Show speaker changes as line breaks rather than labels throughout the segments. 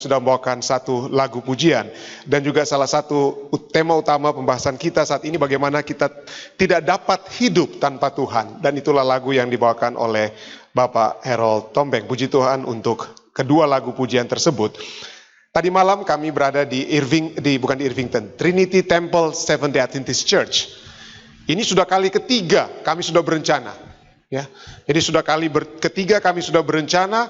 sudah membawakan satu lagu pujian, dan juga salah satu tema utama pembahasan kita saat ini bagaimana kita tidak dapat hidup tanpa Tuhan, dan itulah lagu yang dibawakan oleh Bapak Harold Tombeng. Puji Tuhan untuk kedua lagu pujian tersebut. Tadi malam kami berada di Irvington, Trinity Temple Seventh-day Adventist Church. Ini sudah kali ketiga kami sudah berencana, ya. Jadi sudah ketiga kami sudah berencana.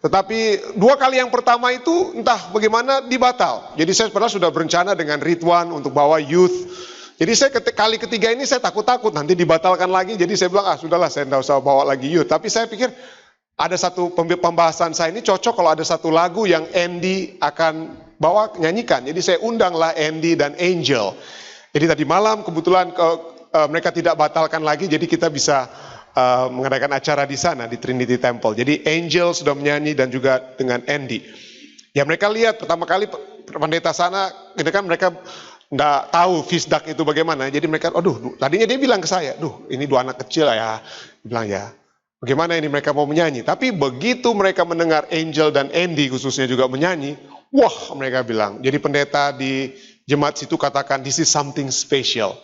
Tetapi dua kali yang pertama itu entah bagaimana dibatal. Jadi saya padahal sudah berencana dengan Ridwan untuk bawa youth. Jadi saya kali ketiga ini saya takut-takut nanti dibatalkan lagi. Jadi saya bilang sudahlah, saya tidak usah bawa lagi youth. Tapi saya pikir ada satu pembahasan saya ini cocok kalau ada satu lagu yang Andy akan bawa nyanyikan. Jadi saya undanglah Andy dan Angel. Jadi tadi malam kebetulan mereka tidak batalkan lagi, jadi kita bisa mengadakan acara di sana di Trinity Temple. Jadi Angel sudah menyanyi dan juga dengan Andy. Ya mereka lihat pertama kali pendeta sana, gitu kan, mereka nggak tahu Fisdak itu bagaimana. Jadi mereka, tadinya dia bilang ke saya, ini dua anak kecil ya. Bilang ya, bagaimana ini mereka mau menyanyi. Tapi begitu mereka mendengar Angel dan Andy khususnya juga menyanyi, wah mereka bilang. Jadi pendeta di jemaat situ katakan, this is something special.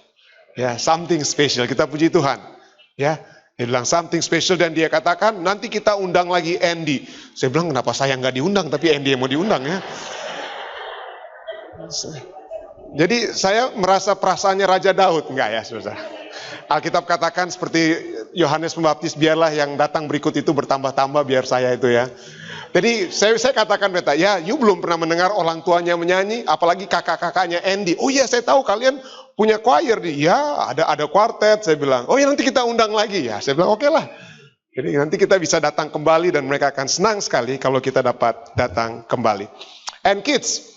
Ya, something special. Kita puji Tuhan. Ya. Dia bilang something special, dan dia katakan nanti kita undang lagi Andy. Saya bilang kenapa saya nggak diundang tapi Andy yang mau diundang ya. Jadi saya merasa perasaannya Raja Daud, enggak ya saudara. Alkitab katakan seperti Yohanes Pembaptis, biarlah yang datang berikut itu bertambah-tambah biar saya itu ya. Jadi saya katakan beta, ya you belum pernah mendengar orang tuanya menyanyi, apalagi kakak-kakaknya Andy. Oh iya saya tahu kalian punya choir nih, ya ada kuartet. Saya bilang, oh ya nanti kita undang lagi ya. Saya bilang oke lah. Jadi nanti kita bisa datang kembali dan mereka akan senang sekali kalau kita dapat datang kembali. And kids,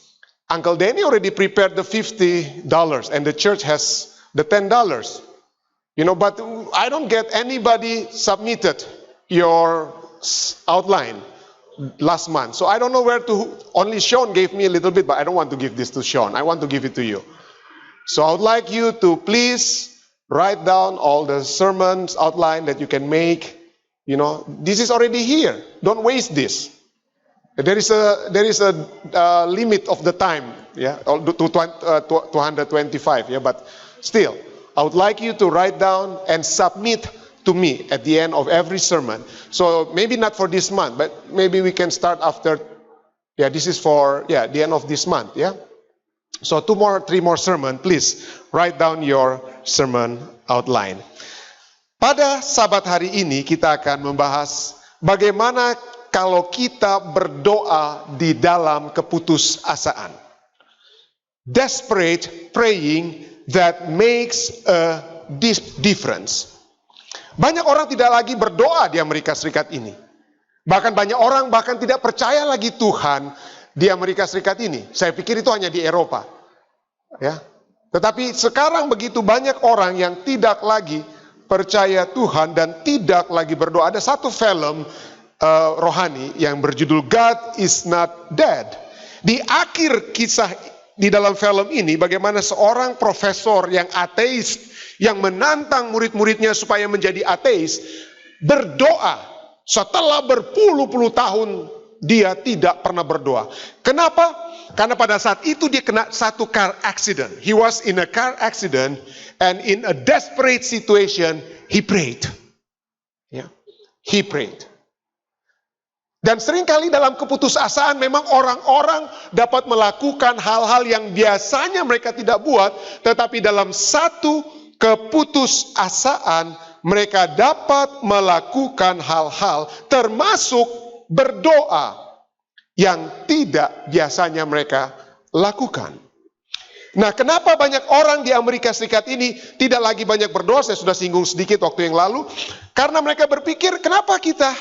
Uncle Danny already prepared the $50 and the church has the $10. You know, but I don't get anybody submitted your outline last month. So I don't know where to, only Sean gave me a little bit, but I don't want to give this to Sean. I want to give it to you. So I would like you to please write down all the sermons outline that you can make. You know, this is already here. Don't waste this. There is a limit of the time, yeah, to 225, yeah, but still, I would like you to write down and submit to me at the end of every sermon. So maybe not for this month, but maybe we can start after, this is for, the end of this month, yeah. So 3 more sermon, please write down your sermon outline. Pada Sabat hari ini kita akan membahas bagaimana kalau kita berdoa di dalam keputusasaan. Desperate praying that makes a difference. Banyak orang tidak lagi berdoa di Amerika Serikat ini. Bahkan banyak orang bahkan tidak percaya lagi Tuhan di Amerika Serikat ini. Saya pikir itu hanya di Eropa. Ya. Tetapi sekarang begitu banyak orang yang tidak lagi percaya Tuhan dan tidak lagi berdoa. Ada satu film rohani yang berjudul God is Not Dead. Di akhir kisah di dalam film ini bagaimana seorang profesor yang ateis yang menantang murid-muridnya supaya menjadi ateis berdoa setelah berpuluh-puluh tahun dia tidak pernah berdoa. Kenapa? Karena pada saat itu dia kena satu car accident. He was in a car accident and in a desperate situation he prayed. Ya, he prayed. Dan seringkali dalam keputusasaan memang orang-orang dapat melakukan hal-hal yang biasanya mereka tidak buat, tetapi dalam satu keputusasaan mereka dapat melakukan hal-hal termasuk berdoa yang tidak biasanya mereka lakukan. Nah, kenapa banyak orang di Amerika Serikat ini tidak lagi banyak berdoa? Saya sudah singgung sedikit waktu yang lalu. Karena mereka berpikir, kenapa kita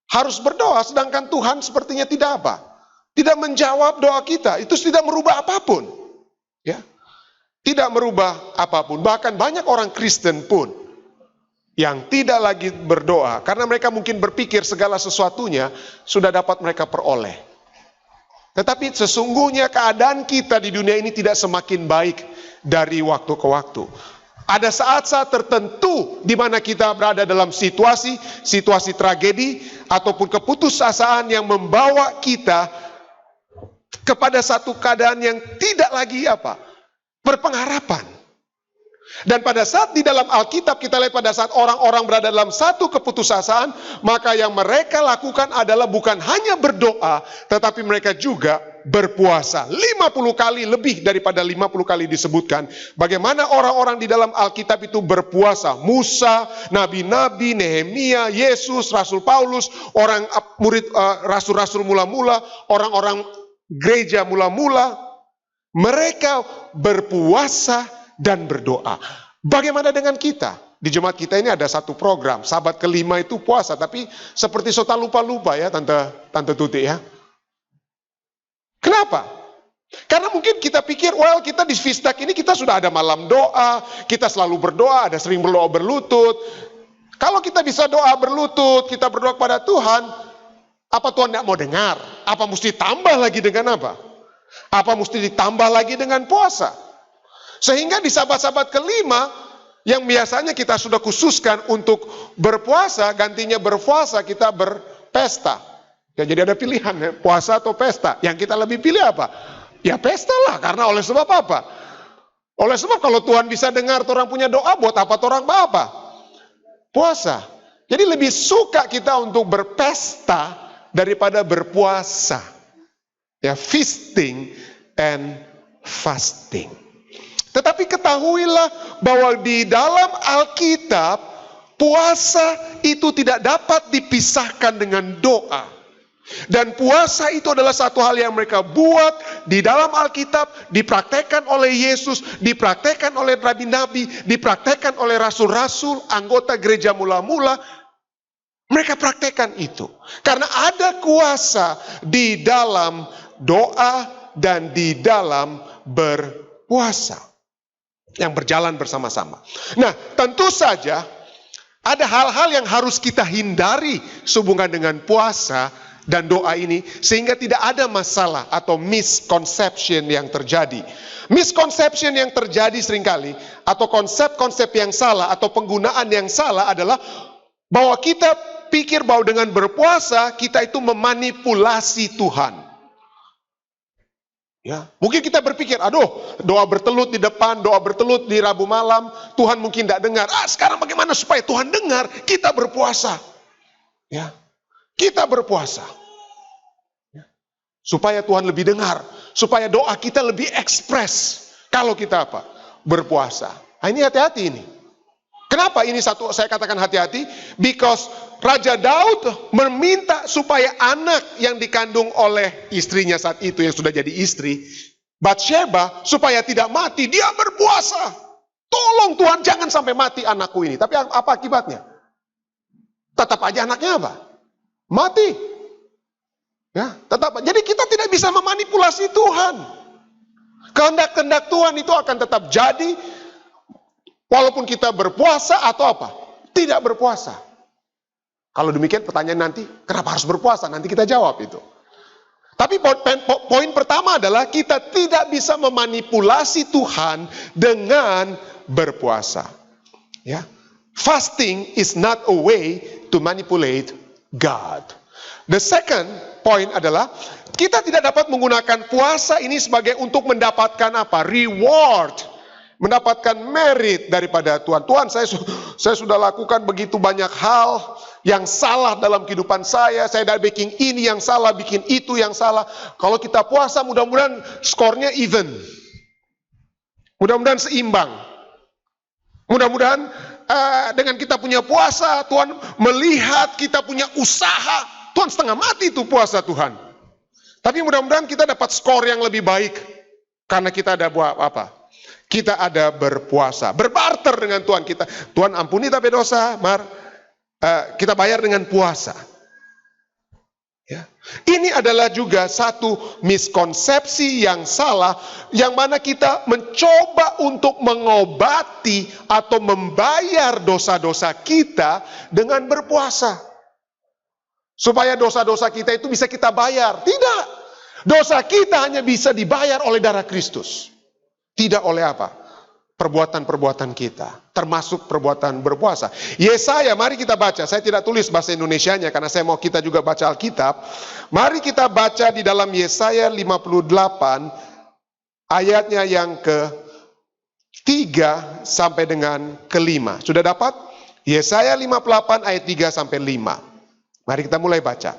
harus berdoa sedangkan Tuhan sepertinya tidak apa? Tidak menjawab doa kita. Itu tidak merubah apapun. Ya. Tidak merubah apapun. Bahkan banyak orang Kristen pun yang tidak lagi berdoa karena mereka mungkin berpikir segala sesuatunya sudah dapat mereka peroleh. Tetapi sesungguhnya keadaan kita di dunia ini tidak semakin baik dari waktu ke waktu. Ada saat-saat tertentu di mana kita berada dalam situasi tragedi ataupun keputusasaan yang membawa kita kepada satu keadaan yang tidak lagi berpengharapan. Dan pada saat di dalam Alkitab kita lihat pada saat orang-orang berada dalam satu keputusasaan, maka yang mereka lakukan adalah bukan hanya berdoa, tetapi mereka juga berpuasa. 50 kali, lebih daripada 50 kali disebutkan bagaimana orang-orang di dalam Alkitab itu berpuasa. Musa, nabi-nabi, Nehemia, Yesus, Rasul Paulus, orang murid rasul-rasul mula-mula, orang-orang gereja mula-mula, mereka berpuasa dan berdoa. Bagaimana dengan kita? Di jemaat kita ini ada satu program, Sabat kelima itu puasa, tapi seperti sota lupa-lupa ya Tante Tuti ya. Kenapa? Karena mungkin kita pikir, kita di Fisdak ini kita sudah ada malam doa, kita selalu berdoa, ada sering berdoa berlutut. Kalau kita bisa doa berlutut, kita berdoa kepada Tuhan, apa Tuhan tidak mau dengar? Apa mesti tambah lagi dengan apa? Apa mesti ditambah lagi dengan puasa? Sehingga di sabat-sabat kelima, yang biasanya kita sudah khususkan untuk berpuasa, gantinya berpuasa kita berpesta. Ya, jadi ada pilihan, ya, puasa atau pesta. Yang kita lebih pilih apa? Ya pesta lah, karena oleh sebab apa? Oleh sebab kalau Tuhan bisa dengar orang punya doa, buat apa orang apa? Puasa. Jadi lebih suka kita untuk berpesta daripada berpuasa. Ya, feasting and fasting. Tetapi ketahuilah bahwa di dalam Alkitab, puasa itu tidak dapat dipisahkan dengan doa. Dan puasa itu adalah satu hal yang mereka buat di dalam Alkitab, dipraktekkan oleh Yesus, dipraktekkan oleh nabi-nabi, dipraktekkan oleh rasul-rasul, anggota gereja mula-mula. Mereka praktekkan itu. Karena ada kuasa di dalam doa dan di dalam berpuasa. Yang berjalan bersama-sama. Nah, tentu saja ada hal-hal yang harus kita hindari sehubungan dengan puasa dan doa ini, sehingga tidak ada masalah atau misconception yang terjadi. Misconception yang terjadi seringkali, atau konsep-konsep yang salah, atau penggunaan yang salah adalah bahwa kita pikir bahwa dengan berpuasa kita itu memanipulasi Tuhan. Ya, mungkin kita berpikir, doa bertelut di depan, doa bertelut di Rabu malam, Tuhan mungkin tidak dengar. Sekarang bagaimana supaya Tuhan dengar? Kita berpuasa. Ya, kita berpuasa. Ya, supaya Tuhan lebih dengar, supaya doa kita lebih ekspres. Kalau kita berpuasa. Nah, ini hati-hati ini. Kenapa ini saya katakan hati-hati? Because Raja Daud meminta supaya anak yang dikandung oleh istrinya saat itu yang sudah jadi istri, Batsheba, supaya tidak mati, dia berpuasa. Tolong Tuhan jangan sampai mati anakku ini. Tapi apa akibatnya? Tetap aja anaknya mati. Ya, tetap. Jadi kita tidak bisa memanipulasi Tuhan. Kehendak-kehendak Tuhan itu akan tetap jadi walaupun kita berpuasa atau tidak berpuasa. Kalau demikian pertanyaan nanti, kenapa harus berpuasa? Nanti kita jawab itu. Tapi poin pertama adalah kita tidak bisa memanipulasi Tuhan dengan berpuasa. Ya. Fasting is not a way to manipulate God. The second point adalah kita tidak dapat menggunakan puasa ini sebagai untuk mendapatkan reward. Mendapatkan merit daripada Tuhan. Tuhan, saya sudah lakukan begitu banyak hal yang salah dalam kehidupan saya. Saya sudah bikin ini yang salah, bikin itu yang salah. Kalau kita puasa, mudah-mudahan skornya even. Mudah-mudahan seimbang. Mudah-mudahan dengan kita punya puasa, Tuhan melihat kita punya usaha. Tuhan setengah mati itu puasa Tuhan. Tapi mudah-mudahan kita dapat skor yang lebih baik. Karena kita ada buat kita ada berpuasa, berbarter dengan Tuhan kita. Tuhan ampuni tapi dosa, kita bayar dengan puasa. Ya. Ini adalah juga satu miskonsepsi yang salah, yang mana kita mencoba untuk mengobati atau membayar dosa-dosa kita dengan berpuasa. Supaya dosa-dosa kita itu bisa kita bayar. Tidak. Dosa kita hanya bisa dibayar oleh darah Kristus. Tidak oleh perbuatan-perbuatan kita, termasuk perbuatan berpuasa. Yesaya, mari kita baca. Saya tidak tulis bahasa Indonesianya karena saya mau kita juga baca Alkitab. Mari kita baca di dalam Yesaya 58 ayatnya yang ke-3 sampai dengan ke-5. Sudah dapat? Yesaya 58 ayat 3 sampai 5. Mari kita mulai baca.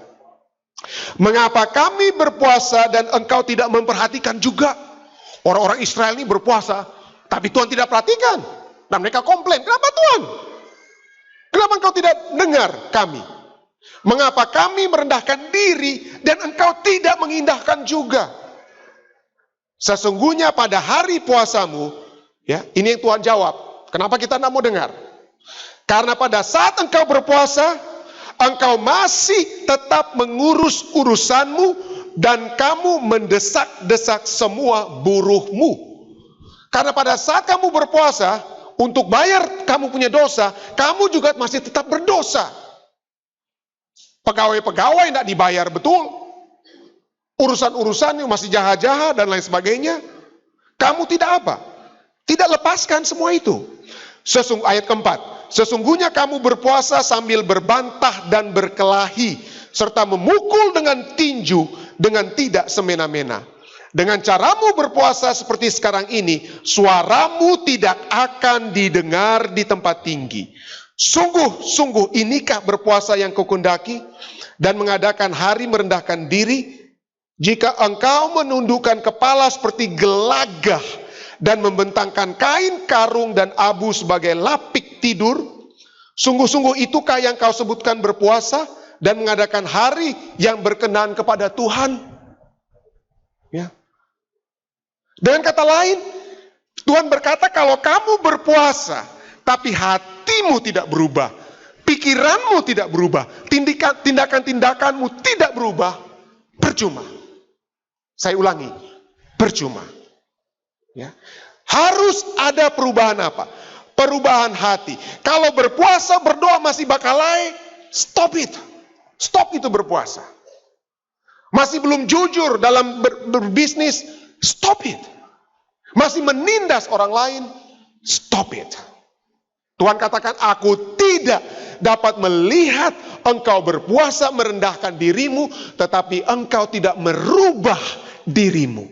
Mengapa kami berpuasa dan engkau tidak memperhatikan juga? Orang-orang Israel ini berpuasa, tapi Tuhan tidak perhatikan. Dan mereka komplain, kenapa Tuhan? Kenapa engkau tidak dengar kami? Mengapa kami merendahkan diri dan engkau tidak mengindahkan juga? Sesungguhnya pada hari puasamu, ya, ini yang Tuhan jawab. Kenapa kita tidak mau dengar? Karena pada saat engkau berpuasa, engkau masih tetap mengurus urusanmu dan kamu mendesak-desak semua buruhmu. Karena pada saat kamu berpuasa, untuk bayar kamu punya dosa, kamu juga masih tetap berdosa. Pegawai-pegawai tidak dibayar betul. Urusan-urusan yang masih jahat-jahat dan lain sebagainya. Kamu tidak apa? Tidak lepaskan semua itu. Ayat keempat. Sesungguhnya kamu berpuasa sambil berbantah dan berkelahi, serta memukul dengan tinju dengan tidak semena-mena. Dengan caramu berpuasa seperti sekarang ini, suaramu tidak akan didengar di tempat tinggi. Sungguh-sungguh inikah berpuasa yang kukundaki dan mengadakan hari merendahkan diri? Jika engkau menundukkan kepala seperti gelagah dan membentangkan kain karung dan abu sebagai lapik tidur, sungguh-sungguh itukah yang kau sebutkan berpuasa dan mengadakan hari yang berkenan kepada Tuhan? Ya. Dengan kata lain, Tuhan berkata kalau kamu berpuasa, tapi hatimu tidak berubah, pikiranmu tidak berubah, tindakan-tindakanmu tidak berubah, percuma. Saya ulangi, percuma. Ya. Harus ada perubahan apa? Perubahan hati. Kalau berpuasa, berdoa masih bakalai, stop it. Stop itu berpuasa. Masih belum jujur dalam berbisnis, stop it. Masih menindas orang lain, stop it. Tuhan katakan, aku tidak dapat melihat engkau berpuasa merendahkan dirimu, tetapi engkau tidak merubah dirimu.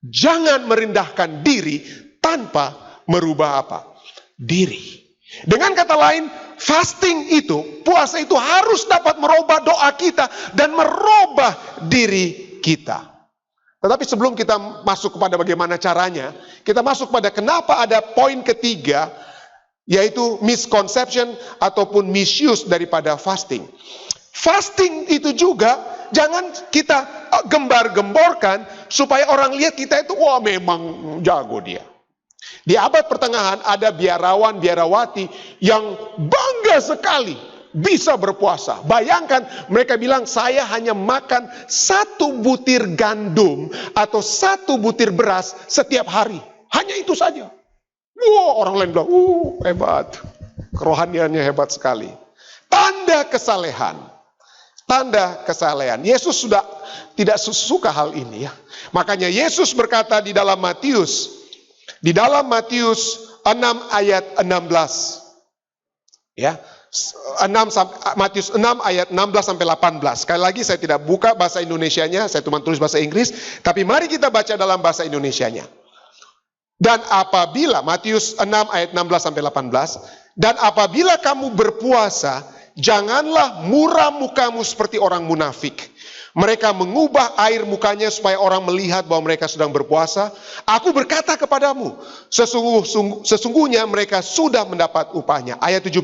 Jangan merendahkan diri tanpa merubah apa? Diri. Dengan kata lain, fasting itu, puasa itu harus dapat merubah doa kita dan merubah diri kita. Tetapi sebelum kita masuk kepada bagaimana caranya, kita masuk pada kenapa ada poin ketiga, yaitu misconception ataupun misuse daripada fasting. Fasting itu juga jangan kita gembar-gemborkan supaya orang lihat kita itu, wah memang jago dia. Di abad pertengahan ada biarawan, biarawati yang bangga sekali bisa berpuasa. Bayangkan mereka bilang saya hanya makan 1 butir gandum atau 1 butir beras setiap hari. Hanya itu saja. Wah, orang lain bilang, hebat. Kerohaniannya hebat sekali. Tanda kesalehan. Tanda kesalehan. Yesus sudah tidak suka hal ini ya. Makanya Yesus berkata di dalam Matius 6 ayat 16. Ya. Matius 6 ayat 16 sampai 18. Sekali lagi saya tidak buka bahasa Indonesianya, saya cuma tulis bahasa Inggris, tapi mari kita baca dalam bahasa Indonesianya. Dan apabila Matius 6 ayat 16 sampai 18, dan apabila kamu berpuasa, janganlah muram mukamu seperti orang munafik. Mereka mengubah air mukanya supaya orang melihat bahwa mereka sedang berpuasa. Aku berkata kepadamu, sesungguhnya mereka sudah mendapat upahnya. Ayat 17.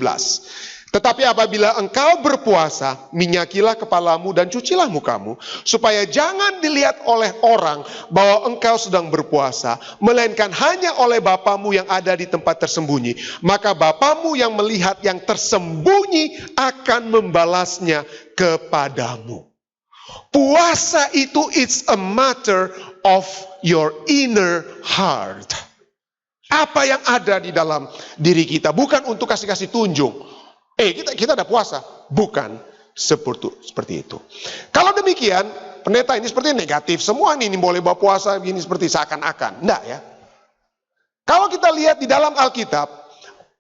Tetapi apabila engkau berpuasa, minyakilah kepalamu dan cucilah mukamu, supaya jangan dilihat oleh orang bahwa engkau sedang berpuasa, melainkan hanya oleh Bapamu yang ada di tempat tersembunyi. Maka Bapamu yang melihat yang tersembunyi akan membalasnya kepadamu. Puasa itu it's a matter of your inner heart. Apa yang ada di dalam diri kita, bukan untuk kasih-kasih tunjuk. Kita ada puasa, bukan seperti itu. Kalau demikian, pendeta ini seperti negatif. Semua ini boleh bawa puasa begini seperti seakan-akan. Enggak ya. Kalau kita lihat di dalam Alkitab,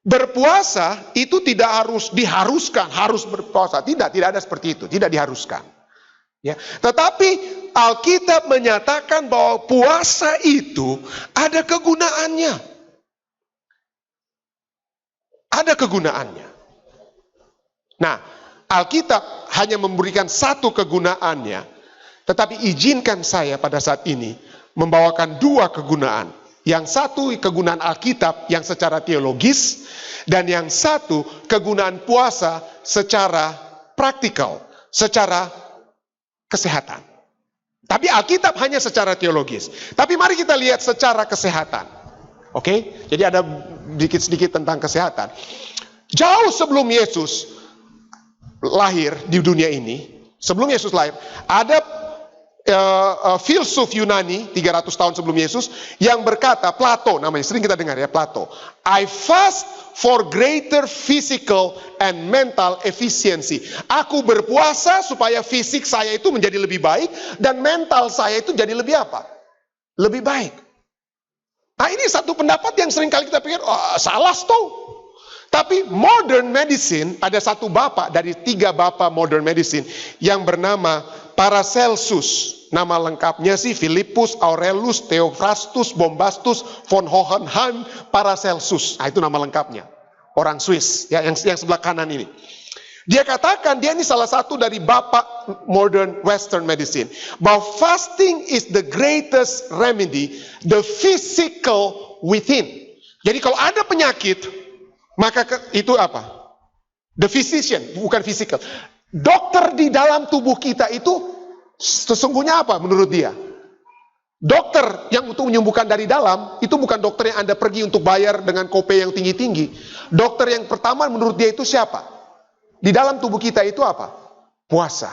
berpuasa itu tidak harus diharuskan, harus berpuasa. Tidak ada seperti itu, tidak diharuskan. Ya. Tetapi Alkitab menyatakan bahwa puasa itu ada kegunaannya. Ada kegunaannya. Nah, Alkitab hanya memberikan satu kegunaannya. Tetapi izinkan saya pada saat ini membawakan dua kegunaan. Yang satu kegunaan Alkitab yang secara teologis, dan yang satu kegunaan puasa secara praktikal, secara kesehatan. Tapi Alkitab hanya secara teologis. Tapi mari kita lihat secara kesehatan. Oke? Jadi ada sedikit tentang kesehatan. Jauh sebelum Yesus lahir di dunia ini, sebelum Yesus lahir, ada filsuf Yunani 300 tahun sebelum Yesus yang berkata, Plato namanya, sering kita dengar ya, Plato, I fast for greater physical and mental efficiency. Aku berpuasa supaya fisik saya itu menjadi lebih baik dan mental saya itu jadi lebih apa? Lebih baik. Nah, ini satu pendapat yang sering kali kita pikir, oh, salah tuh. Tapi modern medicine, ada satu bapak dari 3 bapak modern medicine yang bernama Paracelsus. Nama lengkapnya sih Philippus Aurelius Theophrastus Bombastus von Hohenheim Paracelsus. Nah, itu nama lengkapnya. Orang Swiss, ya, yang sebelah kanan ini. Dia katakan, dia ini salah satu dari bapak modern western medicine. Bahwa fasting is the greatest remedy, the physical within. Jadi kalau ada penyakit, maka itu apa? The physician, bukan physical. Dokter di dalam tubuh kita itu sesungguhnya apa menurut dia? Dokter yang untuk menyembuhkan dari dalam, itu bukan dokter yang Anda pergi untuk bayar dengan kopay yang tinggi-tinggi. Dokter yang pertama menurut dia itu siapa? Di dalam tubuh kita itu apa? Puasa.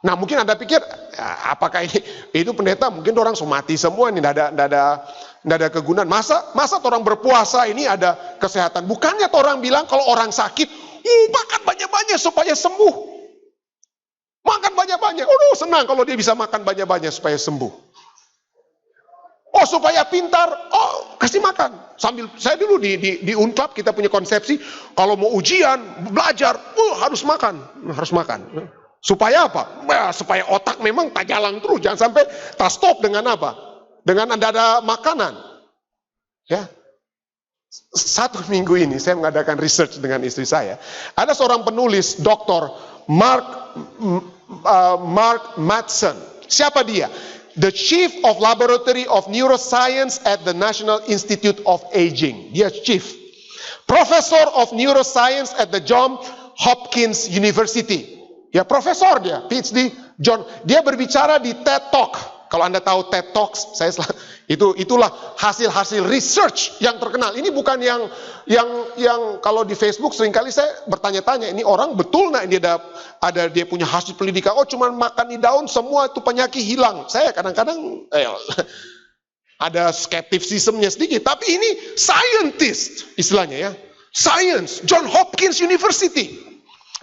Nah, mungkin Anda pikir, ya, apakah itu pendeta? Mungkin orang mati semua, ini tidak ada kegunaan. Masa orang berpuasa ini ada kesehatan? Bukannya orang bilang kalau orang sakit, makan banyak-banyak supaya sembuh. Makan banyak-banyak. Oh, senang kalau dia bisa makan banyak-banyak supaya sembuh. Oh, supaya pintar. Oh, kasih makan. Sambil saya dulu di Unclub kita punya konsepsi, kalau mau ujian, belajar, harus makan. Harus makan. Supaya apa? Supaya otak memang tak jalan terus. Jangan sampai tak stop dengan apa? Dengan ada makanan. Ya. 1 minggu ini saya mengadakan research dengan istri saya. Ada seorang penulis, Dr. Mark Madsen. Siapa dia? The Chief of Laboratory of Neuroscience at the National Institute of Aging. Dia Chief. Professor of Neuroscience at the Johns Hopkins University. Ya, profesor dia, PhD. Dia berbicara di TED Talk. Kalau Anda tahu TED Talks, itulah hasil-hasil research yang terkenal. Ini bukan yang kalau di Facebook seringkali saya bertanya-tanya, ini orang betul nggak dia punya hasil pendidikan? Oh, cuma makan di daun semua itu penyakit hilang. Saya kadang-kadang ada skeptisismnya sedikit, tapi ini scientist istilahnya ya, science, Johns Hopkins University,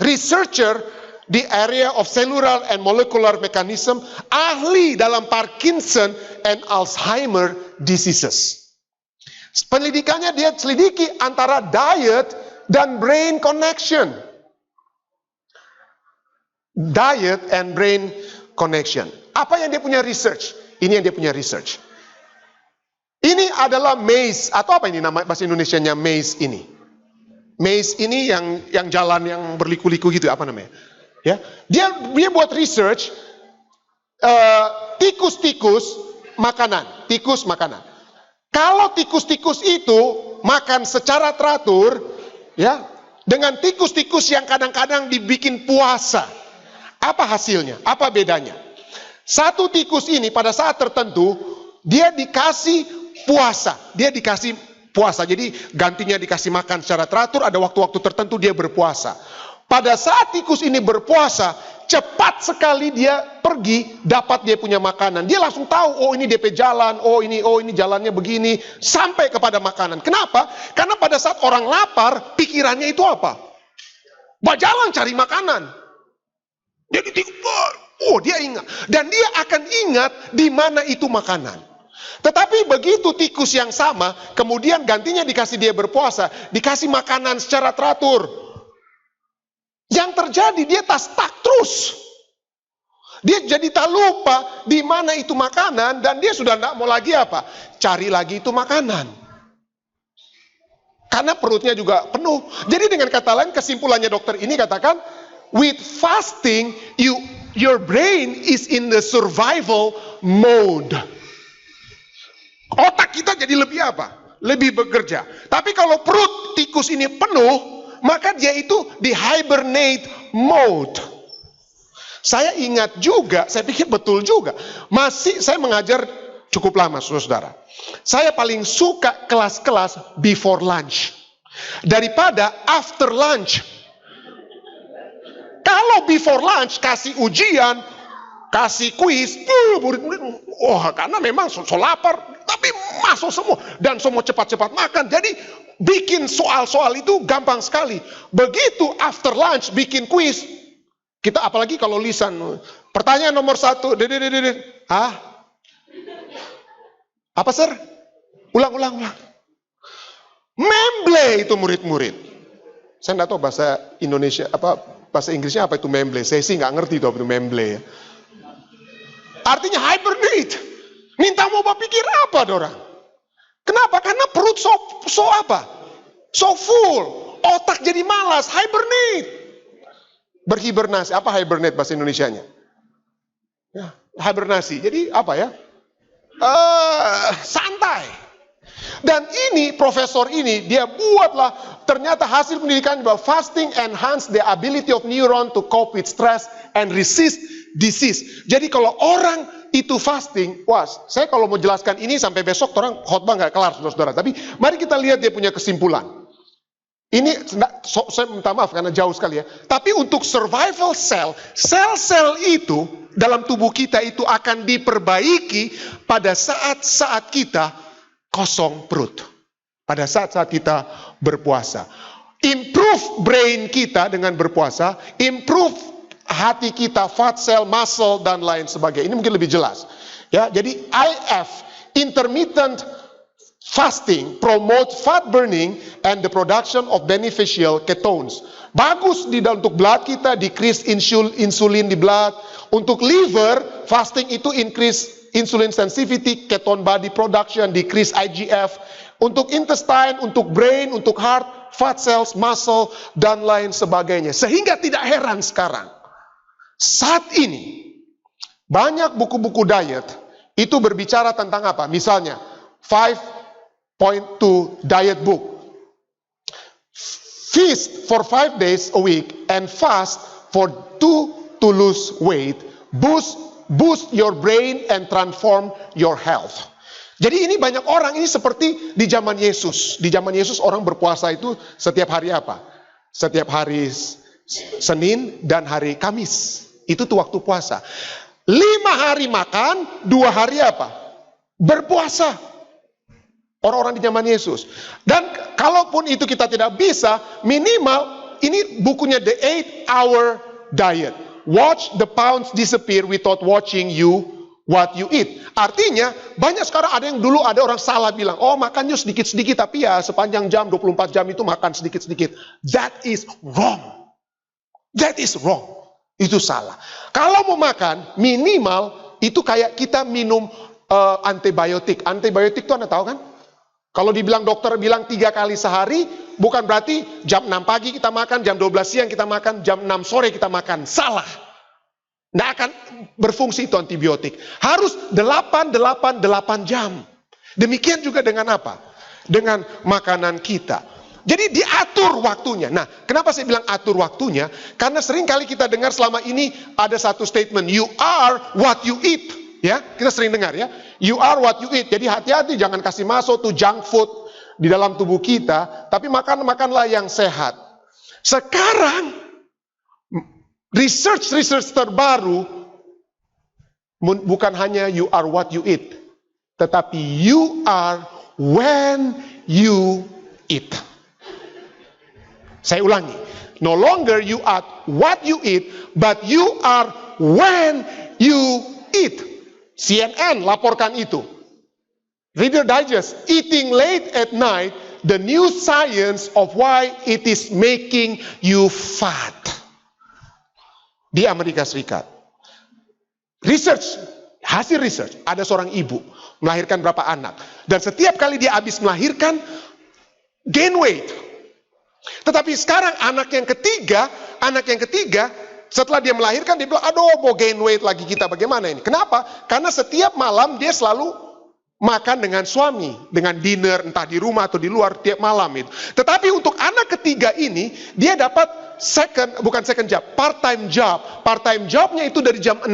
researcher di area of cellular and molecular mechanism, ahli dalam Parkinson and Alzheimer diseases. Pendidikannya dia selidiki antara diet dan brain connection. Diet and brain connection. Apa yang dia punya research? Ini yang dia punya research. Ini adalah maze, atau apa ini nama bahasa Indonesianya maze ini? Maze ini yang jalan yang berliku-liku gitu, apa namanya? Ya, dia buat research tikus makanan. Kalau tikus-tikus itu makan secara teratur, ya, dengan tikus-tikus yang kadang-kadang dibikin puasa, apa hasilnya? Apa bedanya? Satu tikus ini pada saat tertentu dia dikasih puasa, jadi gantinya dikasih makan secara teratur, ada waktu-waktu tertentu dia berpuasa. Pada saat tikus ini berpuasa, cepat sekali dia pergi, dapat dia punya makanan. Dia langsung tahu, oh ini DP jalan, oh ini jalannya begini, sampai kepada makanan. Kenapa? Karena pada saat orang lapar, pikirannya itu apa? Jalan cari makanan. Jadi, dia ingat. Dan dia akan ingat di mana itu makanan. Tetapi begitu tikus yang sama, kemudian gantinya dikasih dia berpuasa, dikasih makanan secara teratur. Yang terjadi dia stuck terus. Dia jadi tak lupa di mana itu makanan dan dia sudah tidak mau lagi apa? Cari lagi itu makanan. Karena perutnya juga penuh. Jadi dengan kata lain kesimpulannya dokter ini katakan, with fasting your brain is in the survival mode. Otak kita jadi lebih apa? Lebih bekerja. Tapi kalau perut tikus ini penuh, maka dia itu di hibernate mode. Saya ingat juga, saya pikir betul juga. Saya mengajar cukup lama, saudara. Saya paling suka kelas-kelas before lunch daripada after lunch. Kalau before lunch kasih ujian, kasih kuis, murid-murid, karena memang so lapar, tapi masuk semua dan semua cepat-cepat makan. Jadi bikin soal-soal itu gampang sekali. Begitu after lunch bikin kuis, kita apalagi kalau lisan, pertanyaan nomor 1, apa sir? Ulang. Memble itu murid-murid. Saya nggak tahu bahasa Indonesia bahasa Inggrisnya apa itu memble. Saya sih nggak ngerti itu apa itu memble. Artinya hibernate. Minta mau pikir apa dorang? Kenapa? Karena perut so apa? So full. Otak jadi malas. Hibernate. Berhibernasi. Apa hibernate bahasa Indonesianya? Ya, hibernasi. Jadi apa ya? Santai. Dan ini profesor ini dia buatlah ternyata hasil pendidikan bahwa fasting enhance the ability of neuron to cope with stress and resist disease. Jadi kalau orang itu fasting, saya kalau mau jelaskan ini sampai besok orang khotbah nggak kelar saudara-saudara. Tapi mari kita lihat dia punya kesimpulan. Ini saya minta maaf karena jauh sekali ya. Tapi untuk survival sel-sel itu dalam tubuh kita itu akan diperbaiki pada saat-saat kita kosong perut. Pada saat-saat kita berpuasa. Improve brain kita dengan berpuasa, improve hati kita, fat cell, muscle dan lain sebagainya. Ini mungkin lebih jelas. Ya, jadi IF, intermittent fasting, promote fat burning and the production of beneficial ketones. Bagus untuk blood kita, decrease insulin di blood. Untuk liver, fasting itu increase insulin sensitivity, ketone body production, decrease IGF. Untuk intestine, untuk brain, untuk heart, fat cells, muscle dan lain sebagainya. Sehingga tidak heran sekarang saat ini banyak buku-buku diet itu berbicara tentang apa? Misalnya 5.2 diet book. Feast for 5 days a week and fast for 2 to lose weight. Boost your brain and transform your health. Jadi ini banyak orang ini seperti di zaman Yesus. Di zaman Yesus orang berpuasa itu setiap hari apa? Setiap hari Senin dan hari Kamis. Itu tuh waktu puasa. 5 hari makan, 2 hari apa? Berpuasa. Orang-orang di zaman Yesus. Dan kalaupun itu kita tidak bisa, minimal ini bukunya The 8-Hour Diet. Watch the pounds disappear without watching what you eat. Artinya banyak sekarang ada yang dulu ada orang salah bilang, makannya sedikit-sedikit tapi ya sepanjang jam 24 jam itu makan sedikit-sedikit. That is wrong. That is wrong. Itu salah. Kalau mau makan minimal itu kayak kita minum antibiotik. Antibiotik itu Anda tahu kan? Kalau dibilang dokter bilang 3 kali sehari, bukan berarti jam 6 pagi kita makan, jam 12 siang kita makan, jam 6 sore kita makan. Salah. Nggak akan berfungsi itu antibiotik. Harus 8 jam. Demikian juga dengan apa? Dengan makanan kita. Jadi diatur waktunya. Nah, kenapa saya bilang atur waktunya? Karena sering kali kita dengar selama ini ada satu statement, you are what you eat. Ya, kita sering dengar ya. You are what you eat. Jadi hati-hati jangan kasih masuk tuh junk food di dalam tubuh kita, tapi makanlah yang sehat. Sekarang research terbaru bukan hanya you are what you eat, tetapi you are when you eat. Saya ulangi, no longer you are what you eat, but you are when you eat. CNN laporkan itu. Reader Digest, eating late at night, the new science of why it is making you fat. Di Amerika Serikat. Hasil research, ada seorang ibu melahirkan berapa anak. Dan setiap kali dia habis melahirkan, gain weight. Tetapi sekarang anak yang ketiga, setelah dia melahirkan, dia bilang, aduh mau gain weight lagi kita, bagaimana ini? Kenapa? Karena setiap malam dia selalu makan dengan suami, dengan dinner, entah di rumah atau di luar, tiap malam itu. Tetapi untuk anak ketiga ini, dia dapat part-time job. Part-time jobnya itu dari jam 6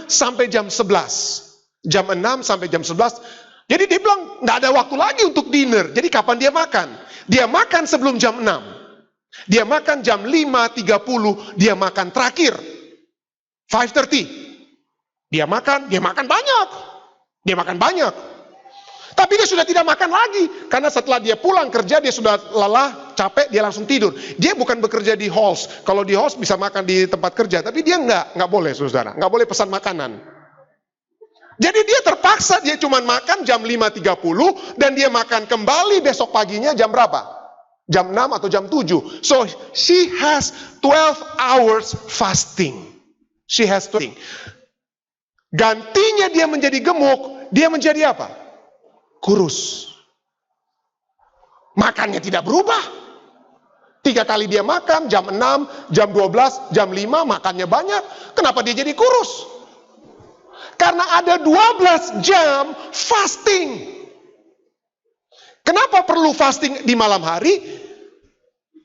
sampai jam 11. Jam 6 sampai jam 11. Jadi dia bilang, nggak ada waktu lagi untuk dinner. Jadi kapan dia makan? Dia makan sebelum jam 6. Dia makan jam 5.30, dia makan terakhir. 5:30. Dia makan banyak. Dia makan banyak. Tapi dia sudah tidak makan lagi. Karena setelah dia pulang kerja, dia sudah lelah, capek, dia langsung tidur. Dia bukan bekerja di halls. Kalau di halls bisa makan di tempat kerja. Tapi dia nggak boleh, saudara. Nggak boleh pesan makanan. Jadi dia terpaksa, dia cuma makan jam 5.30. Dan dia makan kembali besok paginya jam berapa? Jam 6 atau jam 7. So, she has 12 hours fasting. She has 12. Gantinya dia menjadi gemuk, dia menjadi apa? Kurus. Makannya tidak berubah. 3 kali dia makan, jam 6, jam 12, jam 5, makannya banyak. Kenapa dia jadi kurus? Karena ada 12 jam fasting. Kenapa perlu fasting di malam hari?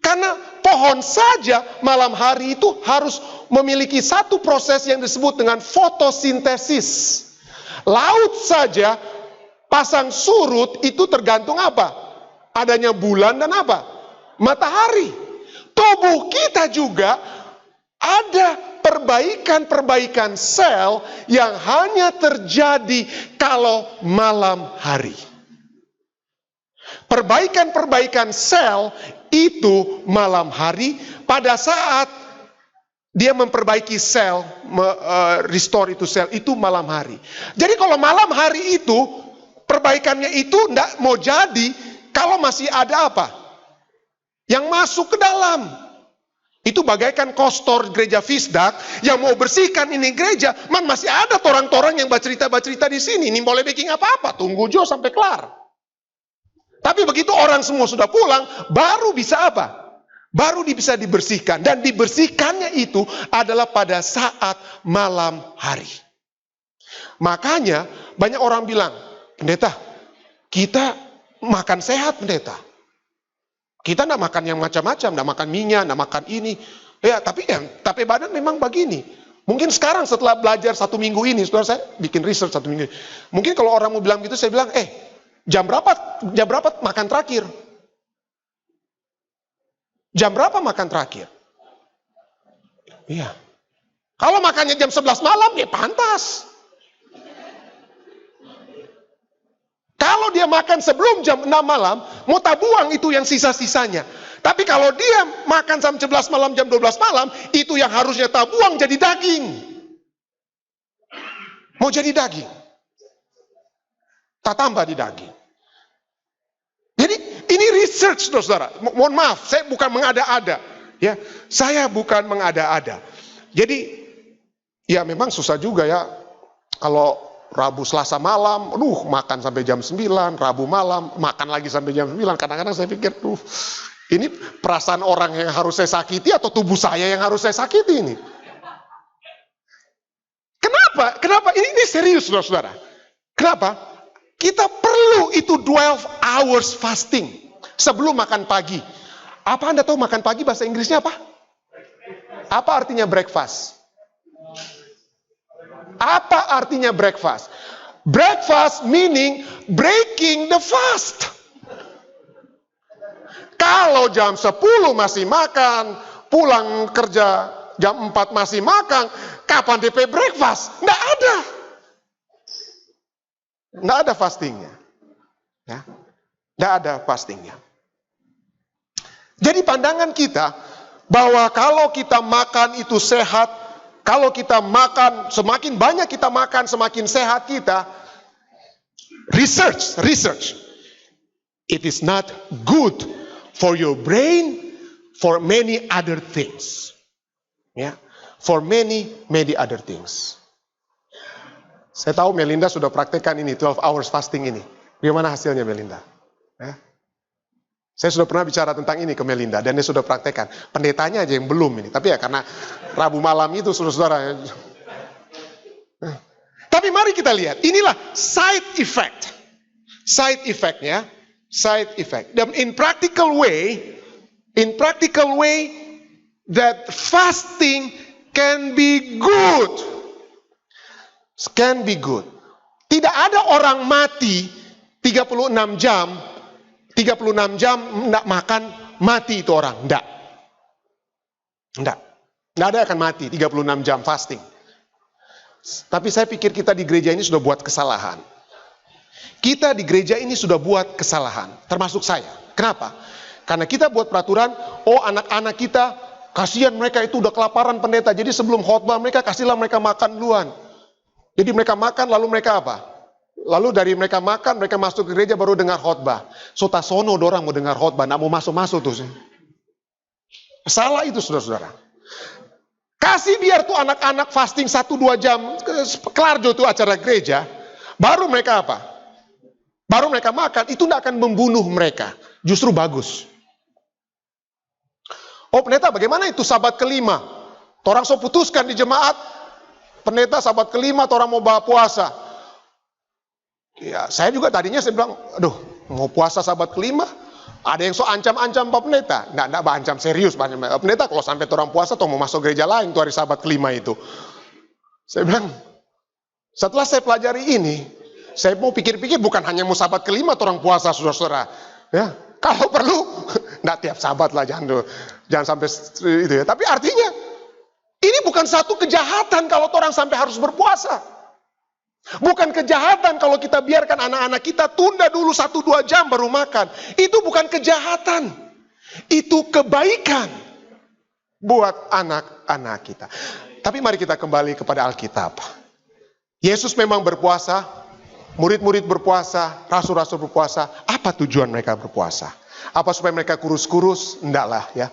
Karena pohon saja malam hari itu harus memiliki satu proses yang disebut dengan fotosintesis. Laut saja pasang surut itu tergantung apa? Adanya bulan dan apa? Matahari. Tubuh kita juga ada perbaikan-perbaikan sel yang hanya terjadi kalau malam hari. Perbaikan-perbaikan sel itu malam hari pada saat dia memperbaiki sel, restore itu sel, itu malam hari. Jadi kalau malam hari itu, perbaikannya itu tidak mau jadi kalau masih ada apa? Yang masuk ke dalam. Itu bagaikan kostor gereja Fisdak yang mau bersihkan ini gereja. Masih ada torang-torang yang bercerita-bercerita di sini. Ini boleh bikin apa-apa. Tunggu Jo sampai kelar. Tapi begitu orang semua sudah pulang, baru bisa apa? Baru bisa dibersihkan. Dan dibersihkannya itu adalah pada saat malam hari. Makanya banyak orang bilang, pendeta, kita makan sehat, pendeta. Kita tidak makan yang macam-macam, tidak makan minyak, tidak makan ini. Ya, tapi badan memang begini. Mungkin sekarang setelah belajar 1 minggu ini, saudara, saya bikin research 1 minggu ini. Mungkin kalau orang mau bilang gitu, saya bilang, jam berapa makan terakhir? Jam berapa makan terakhir? Iya. Kalau makannya jam 11 malam, ya pantas. Kalau dia makan sebelum jam 6 malam, mau buang itu yang sisa-sisanya. Tapi kalau dia makan jam 11 malam, jam 12 malam, itu yang harusnya buang jadi daging. Mau jadi daging. Tak tambah di daging. Jadi ini research, saudara. Mohon maaf, saya bukan mengada-ada. Ya, saya bukan mengada-ada. Jadi, ya memang susah juga ya. Kalau Rabu Selasa malam, makan sampai jam 9, Rabu malam, makan lagi sampai jam 9. Kadang-kadang saya pikir, ini perasaan orang yang harus saya sakiti atau tubuh saya yang harus saya sakiti ini? Kenapa? Ini serius, saudara. Kenapa? Kita perlu itu 12 hours fasting sebelum makan pagi. Apa Anda tahu makan pagi bahasa Inggrisnya apa? Apa artinya breakfast? Apa artinya breakfast? Breakfast meaning breaking the fast. Kalau jam 10 masih makan, pulang kerja jam 4 masih makan, kapan DP breakfast? Nggak ada. Nggak ada fastingnya. Ya. Nggak ada fastingnya. Jadi pandangan kita bahwa kalau kita makan itu sehat, kalau kita makan, semakin banyak kita makan, semakin sehat kita. Research. It is not good for your brain for many other things. Ya, for many other things. Saya tahu Melinda sudah praktekkan ini 12 hours fasting ini. Bagaimana hasilnya Melinda? Ya. Saya sudah pernah bicara tentang ini ke Melinda dan dia sudah praktekkan. Pendetanya aja yang belum ini. Tapi ya karena Rabu malam itu saudara-saudara. Tapi mari kita lihat, inilah side effect. Side effect-nya, side effect. Dan in practical way that fasting can be good. Can be good. Tidak ada orang mati 36 jam enggak makan, mati itu orang. Enggak. Enggak ada yang akan mati 36 jam fasting. Tapi saya pikir kita di gereja ini sudah buat kesalahan. Kita di gereja ini sudah buat kesalahan, termasuk saya. Kenapa? Karena kita buat peraturan, anak-anak kita, kasihan mereka itu udah kelaparan pendeta. Jadi sebelum khotbah mereka kasihlah mereka makan duluan. Jadi mereka makan lalu mereka apa? Lalu dari mereka makan, mereka masuk ke gereja baru dengar khotbah. Sotasono dorang mau dengar khotbah, nggak mau masuk-masuk tuh. Salah itu saudara-saudara. Kasih biar tuh anak-anak fasting 1-2 jam, kelar tuh acara gereja. Baru mereka apa? Baru mereka makan, itu nggak akan membunuh mereka. Justru bagus. Pendeta bagaimana itu sabat kelima? Orang so putuskan di jemaat, pendeta sabat kelima, orang mau bawa puasa. Ya, saya juga tadinya saya bilang, aduh, mau puasa sabat kelima? Ada yang so ancam-ancam Pak Pendeta. Nggak ancam serius Pak Pendeta, kalau sampai orang puasa, mau masuk gereja lain tuh hari sabat kelima itu. Saya bilang, setelah saya pelajari ini, saya mau pikir-pikir bukan hanya mau sabat kelima orang puasa, saudara-saudara. Ya, kalau perlu, nggak tiap sabat lah, jangan sampai itu ya. Tapi artinya, ini bukan satu kejahatan kalau orang sampai harus berpuasa. Bukan kejahatan kalau kita biarkan anak-anak kita tunda dulu 1-2 jam baru makan. Itu bukan kejahatan. Itu kebaikan buat anak-anak kita. Tapi mari kita kembali kepada Alkitab. Yesus memang berpuasa, murid-murid berpuasa, rasul-rasul berpuasa. Apa tujuan mereka berpuasa? Apa supaya mereka kurus-kurus? Enggak lah ya.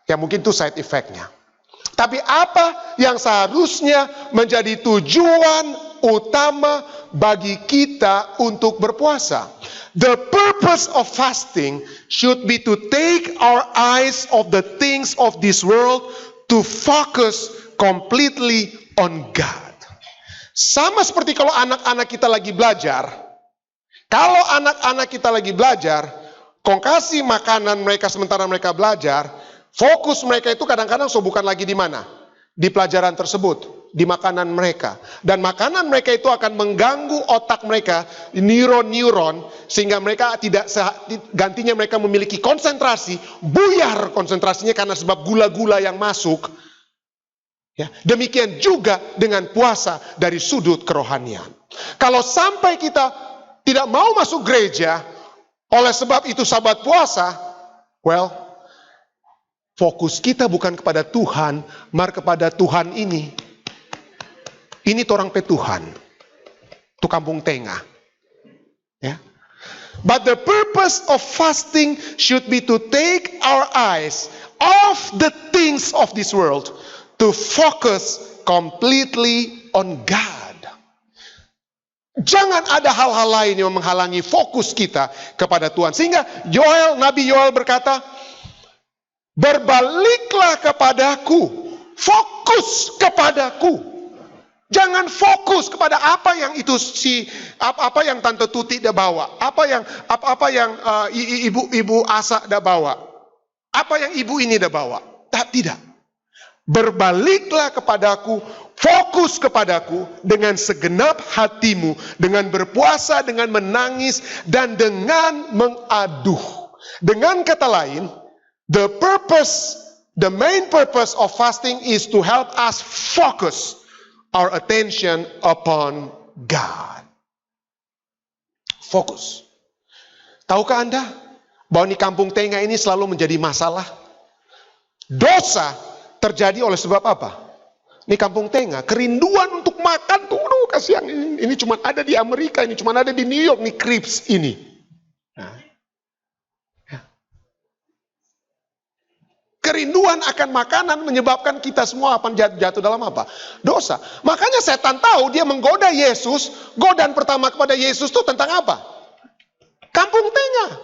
Ya mungkin itu side effect-nya. Tapi apa yang seharusnya menjadi tujuan utama bagi kita untuk berpuasa? The purpose of fasting should be to take our eyes of the things of this world to focus completely on God. Sama seperti kalau anak-anak kita lagi belajar. Kalau anak-anak kita lagi belajar, kong kasih makanan mereka sementara mereka belajar, fokus mereka itu kadang-kadang bukan lagi di mana? Di pelajaran tersebut, di makanan mereka. Dan makanan mereka itu akan mengganggu otak mereka, neuron-neuron, sehingga mereka gantinya mereka memiliki konsentrasi, buyar konsentrasinya karena sebab gula-gula yang masuk. Ya, demikian juga dengan puasa dari sudut kerohanian. Kalau sampai kita tidak mau masuk gereja, oleh sebab itu sabat puasa, fokus kita bukan kepada Tuhan, mar kepada Tuhan ini. Ini torang pe Tuhan. Itu kampung tengah. Ya. But the purpose of fasting should be to take our eyes off the things of this world to focus completely on God. Jangan ada hal-hal lain yang menghalangi fokus kita kepada Tuhan. Sehingga Nabi Yoel berkata, berbaliklah kepadaku, fokus kepadaku. Jangan fokus kepada apa yang itu apa yang Tante Tuti dah bawa, apa yang ibu Asa dah bawa, apa yang ibu ini dah bawa. Tidak. Berbaliklah kepadaku, fokus kepadaku dengan segenap hatimu, dengan berpuasa, dengan menangis, dan dengan mengaduh. Dengan kata lain, the main purpose of fasting is to help us focus our attention upon God. Fokus. Tahukah Anda bahwa di kampung tengah ini selalu menjadi masalah? Dosa terjadi oleh sebab apa? Ini Kampung Tengah, kerinduan untuk makan tuh, aduh kasihan. Ini cuma ada di Amerika, ini cuma ada di New York, nih crepes ini. Nah. Kerinduan akan makanan menyebabkan kita semua akan jatuh dalam apa? Dosa. Makanya setan tahu dia menggoda Yesus, godaan pertama kepada Yesus itu tentang apa? Kampung Tengah.